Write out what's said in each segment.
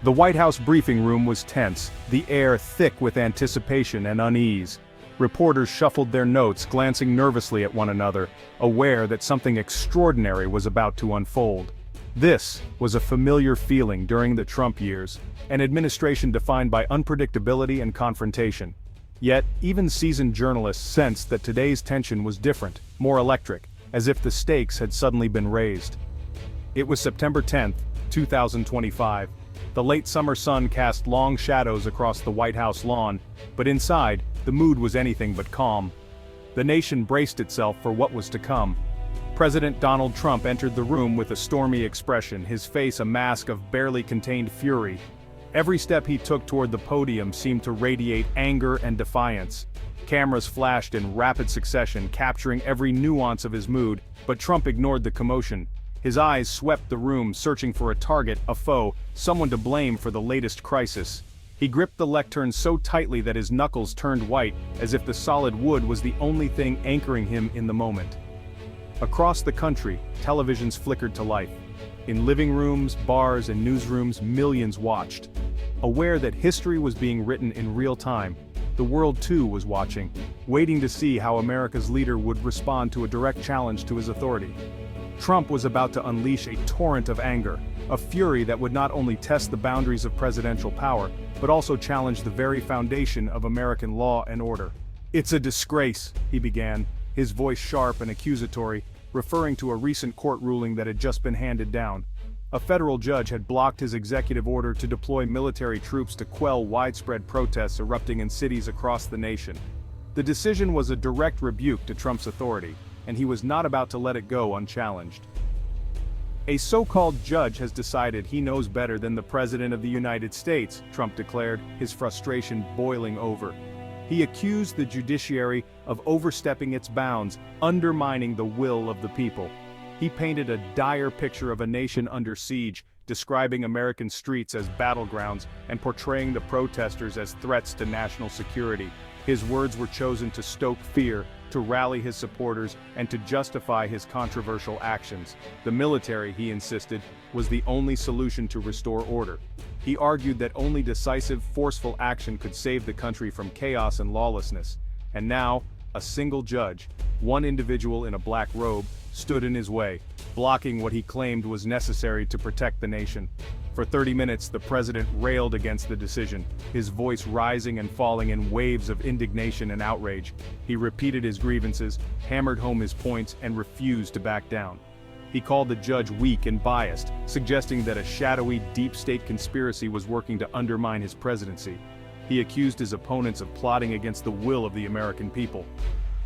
The White House briefing room was tense, the air thick with anticipation and unease. Reporters shuffled their notes, glancing nervously at one another, aware that something extraordinary was about to unfold. This was a familiar feeling during the Trump years, an administration defined by unpredictability and confrontation. Yet, even seasoned journalists sensed that today's tension was different, more electric, as if the stakes had suddenly been raised. It was September 10, 2025. The late summer sun cast long shadows across the White House lawn, but inside, the mood was anything but calm. The nation braced itself for what was to come. President Donald Trump entered the room with a stormy expression, his face a mask of barely contained fury. Every step he took toward the podium seemed to radiate anger and defiance. Cameras flashed in rapid succession, capturing every nuance of his mood, but Trump ignored the commotion. His eyes swept the room, searching for a target, a foe, someone to blame for the latest crisis. He gripped the lectern so tightly that his knuckles turned white, as if the solid wood was the only thing anchoring him in the moment. Across the country, televisions flickered to life. In living rooms, bars, and newsrooms, millions watched. Aware that history was being written in real time, the world too was watching, waiting to see how America's leader would respond to a direct challenge to his authority. Trump was about to unleash a torrent of anger, a fury that would not only test the boundaries of presidential power, but also challenge the very foundation of American law and order. "It's a disgrace," he began, his voice sharp and accusatory, referring to a recent court ruling that had just been handed down. A federal judge had blocked his executive order to deploy military troops to quell widespread protests erupting in cities across the nation. The decision was a direct rebuke to Trump's authority, and he was not about to let it go unchallenged. "A so-called judge has decided he knows better than the President of the United States," Trump declared, his frustration boiling over. He accused the judiciary of overstepping its bounds, undermining the will of the people. He painted a dire picture of a nation under siege, describing American streets as battlegrounds and portraying the protesters as threats to national security. His words were chosen to stoke fear, to rally his supporters, and to justify his controversial actions. The military, he insisted, was the only solution to restore order. He argued that only decisive, forceful action could save the country from chaos and lawlessness. And now, a single judge, one individual in a black robe, stood in his way, blocking what he claimed was necessary to protect the nation. For 30 minutes, the president railed against the decision, his voice rising and falling in waves of indignation and outrage. He repeated his grievances, hammered home his points, and refused to back down. He called the judge weak and biased, suggesting that a shadowy, deep-state conspiracy was working to undermine his presidency. He accused his opponents of plotting against the will of the American people.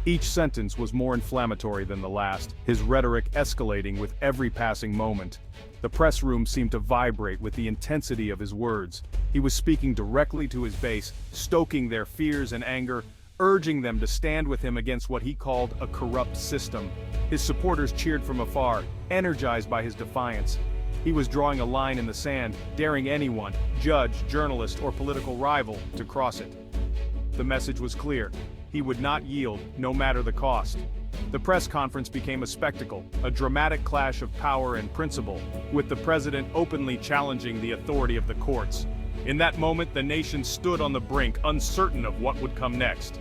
Each sentence was more inflammatory than the last, his rhetoric escalating with every passing moment. The press room seemed to vibrate with the intensity of his words. He was speaking directly to his base, stoking their fears and anger, urging them to stand with him against what he called a corrupt system. His supporters cheered from afar, energized by his defiance. He was drawing a line in the sand, daring anyone, judge, journalist, or political rival, to cross it. The message was clear. He would not yield, no matter the cost. The press conference became a spectacle, a dramatic clash of power and principle, with the president openly challenging the authority of the courts. In that moment, the nation stood on the brink, uncertain of what would come next.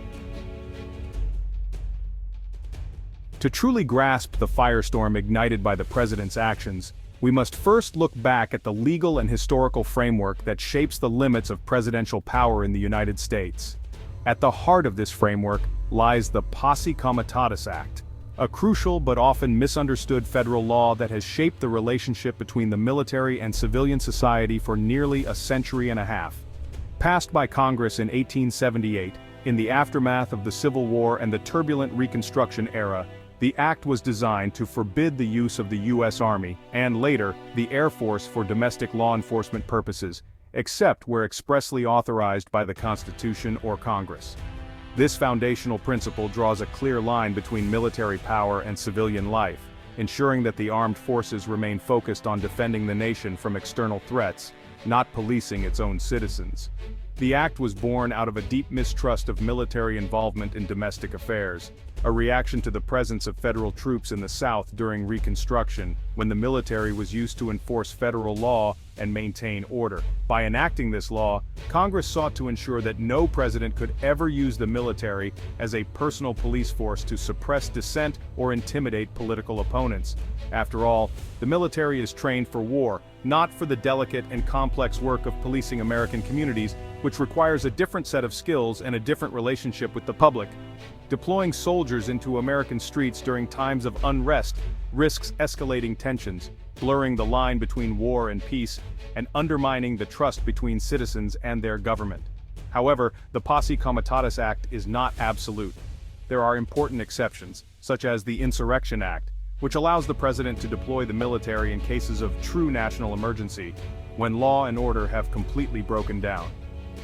To truly grasp the firestorm ignited by the president's actions, we must first look back at the legal and historical framework that shapes the limits of presidential power in the United States. At the heart of this framework lies the Posse Comitatus Act, a crucial but often misunderstood federal law that has shaped the relationship between the military and civilian society for nearly a century and a half. Passed by Congress in 1878, in the aftermath of the Civil War and the turbulent Reconstruction era, the act was designed to forbid the use of the U.S. Army, and later, the Air Force for domestic law enforcement purposes, except where expressly authorized by the Constitution or Congress. This foundational principle draws a clear line between military power and civilian life, ensuring that the armed forces remain focused on defending the nation from external threats, not policing its own citizens. The act was born out of a deep mistrust of military involvement in domestic affairs, a reaction to the presence of federal troops in the South during Reconstruction, when the military was used to enforce federal law and maintain order. By enacting this law, Congress sought to ensure that no president could ever use the military as a personal police force to suppress dissent or intimidate political opponents. After all, the military is trained for war, not for the delicate and complex work of policing American communities, which requires a different set of skills and a different relationship with the public. Deploying soldiers into American streets during times of unrest risks escalating tensions, blurring the line between war and peace, and undermining the trust between citizens and their government. However, the Posse Comitatus Act is not absolute. There are important exceptions, such as the Insurrection Act, which allows the president to deploy the military in cases of true national emergency, when law and order have completely broken down.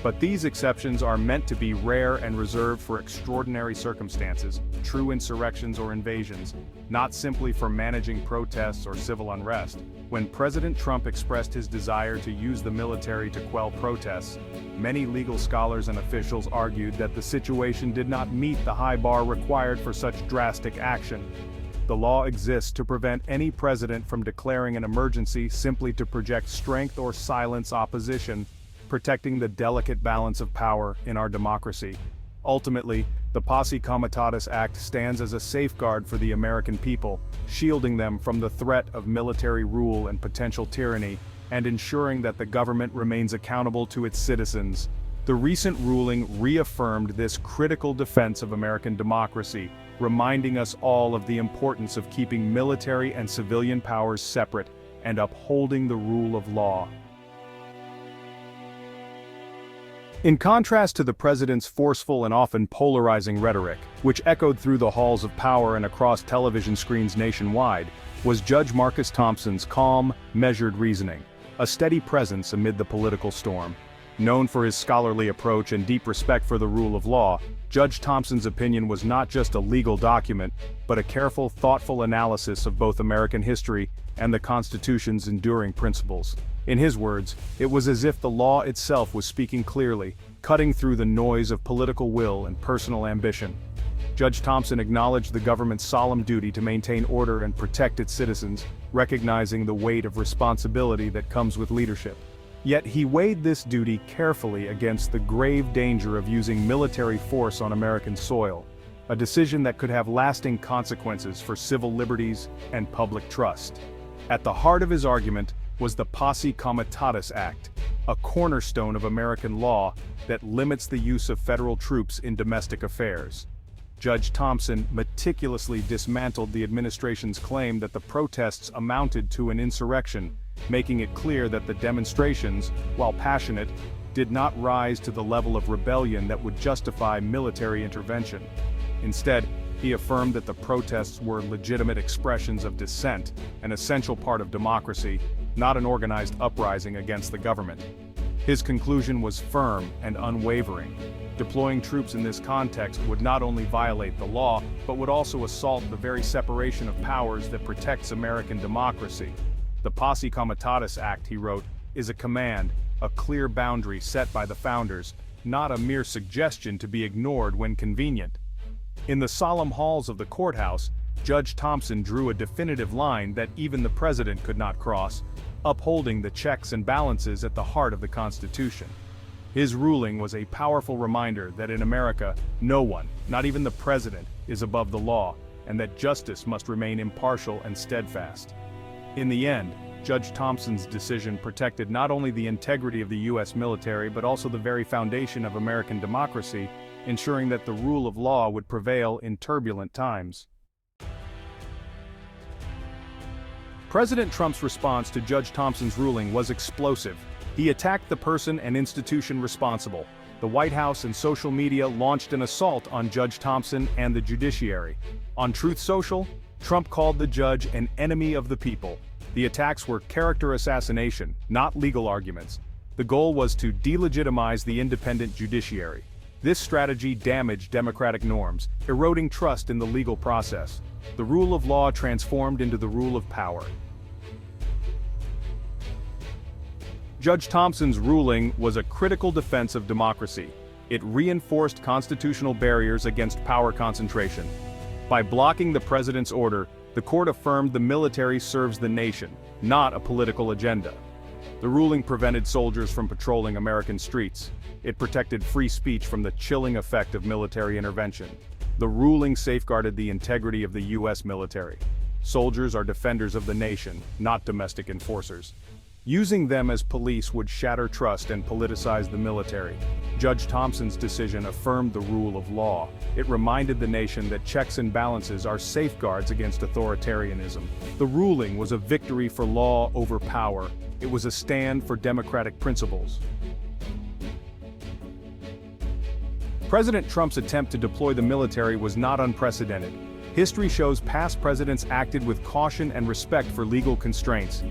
But these exceptions are meant to be rare and reserved for extraordinary circumstances, true insurrections or invasions, not simply for managing protests or civil unrest. When President Trump expressed his desire to use the military to quell protests, many legal scholars and officials argued that the situation did not meet the high bar required for such drastic action. The law exists to prevent any president from declaring an emergency simply to project strength or silence opposition, protecting the delicate balance of power in our democracy. Ultimately, the Posse Comitatus Act stands as a safeguard for the American people, shielding them from the threat of military rule and potential tyranny, and ensuring that the government remains accountable to its citizens. The recent ruling reaffirmed this critical defense of American democracy, reminding us all of the importance of keeping military and civilian powers separate and upholding the rule of law. In contrast to the president's forceful and often polarizing rhetoric, which echoed through the halls of power and across television screens nationwide, was Judge Marcus Thompson's calm, measured reasoning, a steady presence amid the political storm. Known for his scholarly approach and deep respect for the rule of law, Judge Thompson's opinion was not just a legal document, but a careful, thoughtful analysis of both American history and the Constitution's enduring principles. In his words, it was as if the law itself was speaking clearly, cutting through the noise of political will and personal ambition. Judge Thompson acknowledged the government's solemn duty to maintain order and protect its citizens, recognizing the weight of responsibility that comes with leadership. Yet he weighed this duty carefully against the grave danger of using military force on American soil, a decision that could have lasting consequences for civil liberties and public trust. At the heart of his argument was the Posse Comitatus Act, a cornerstone of American law that limits the use of federal troops in domestic affairs. Judge Thompson meticulously dismantled the administration's claim that the protests amounted to an insurrection, making it clear that the demonstrations, while passionate, did not rise to the level of rebellion that would justify military intervention. Instead, he affirmed that the protests were legitimate expressions of dissent, an essential part of democracy, not an organized uprising against the government. His conclusion was firm and unwavering. Deploying troops in this context would not only violate the law, but would also assault the very separation of powers that protects American democracy. The Posse Comitatus Act, he wrote, is a command, a clear boundary set by the founders, not a mere suggestion to be ignored when convenient. In the solemn halls of the courthouse, Judge Thompson drew a definitive line that even the president could not cross, upholding the checks and balances at the heart of the Constitution. His ruling was a powerful reminder that in America, no one, not even the president, is above the law, and that justice must remain impartial and steadfast. In the end, Judge Thompson's decision protected not only the integrity of the U.S. military but also the very foundation of American democracy, ensuring that the rule of law would prevail in turbulent times. President Trump's response to Judge Thompson's ruling was explosive. He attacked the person and institution responsible. The White House and social media launched an assault on Judge Thompson and the judiciary. On Truth Social, Trump called the judge an enemy of the people. The attacks were character assassination, not legal arguments. The goal was to delegitimize the independent judiciary. This strategy damaged democratic norms, eroding trust in the legal process. The rule of law transformed into the rule of power. Judge Thompson's ruling was a critical defense of democracy. It reinforced constitutional barriers against power concentration. By blocking the president's order, the court affirmed the military serves the nation, not a political agenda. The ruling prevented soldiers from patrolling American streets. It protected free speech from the chilling effect of military intervention. The ruling safeguarded the integrity of the U.S. military. Soldiers are defenders of the nation, not domestic enforcers. Using them as police would shatter trust and politicize the military. Judge Thompson's decision affirmed the rule of law. It reminded the nation that checks and balances are safeguards against authoritarianism. The ruling was a victory for law over power. It was a stand for democratic principles. President Trump's attempt to deploy the military was not unprecedented. History shows past presidents acted with caution and respect for legal constraints.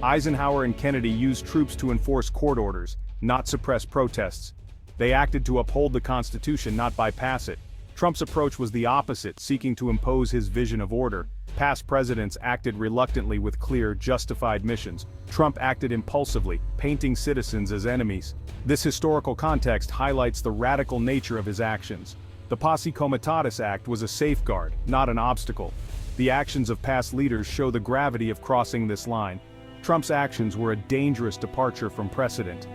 Eisenhower and Kennedy used troops to enforce court orders, not suppress protests. They acted to uphold the Constitution, not bypass it. Trump's approach was the opposite, seeking to impose his vision of order. Past presidents acted reluctantly with clear, justified missions. Trump acted impulsively, painting citizens as enemies. This historical context highlights the radical nature of his actions. The Posse Comitatus Act was a safeguard, not an obstacle. The actions of past leaders show the gravity of crossing this line. Trump's actions were a dangerous departure from precedent.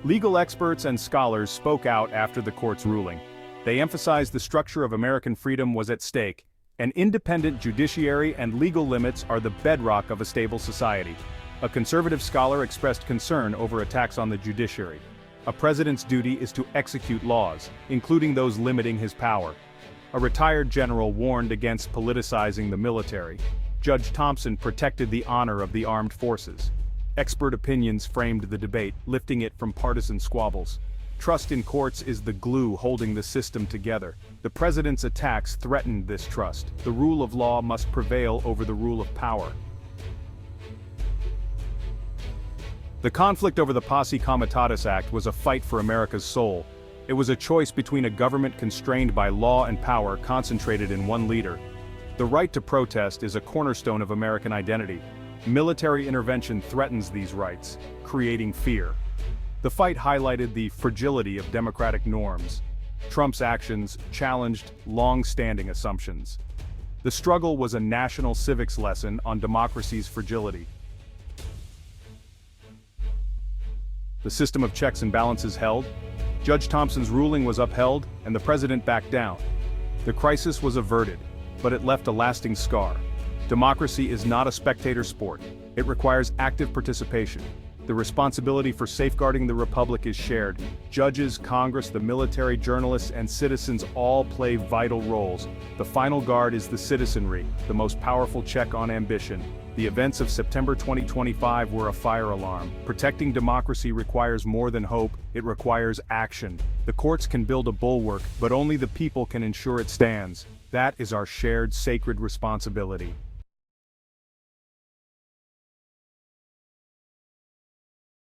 Legal experts and scholars spoke out after the court's ruling. They emphasized the structure of American freedom was at stake. An independent judiciary and legal limits are the bedrock of a stable society. A conservative scholar expressed concern over attacks on the judiciary. A president's duty is to execute laws, including those limiting his power. A retired general warned against politicizing the military. Judge Thompson protected the honor of the armed forces. Expert opinions framed the debate, lifting it from partisan squabbles. Trust in courts is the glue holding the system together. The president's attacks threatened this trust. The rule of law must prevail over the rule of power. The conflict over the Posse Comitatus Act was a fight for America's soul. It was a choice between a government constrained by law and power concentrated in one leader. The right to protest is a cornerstone of American identity. Military intervention threatens these rights, creating fear. The fight highlighted the fragility of democratic norms. Trump's actions challenged long-standing assumptions. The struggle was a national civics lesson on democracy's fragility. The system of checks and balances held. Judge Thompson's ruling was upheld, and the president backed down. The crisis was averted, but it left a lasting scar. Democracy is not a spectator sport. It requires active participation. The responsibility for safeguarding the republic is shared. Judges, Congress, the military, journalists, and citizens all play vital roles. The final guard is the citizenry, the most powerful check on ambition. The events of September 2025 were a fire alarm. Protecting democracy requires more than hope, it requires action. The courts can build a bulwark, but only the people can ensure it stands. That is our shared sacred responsibility.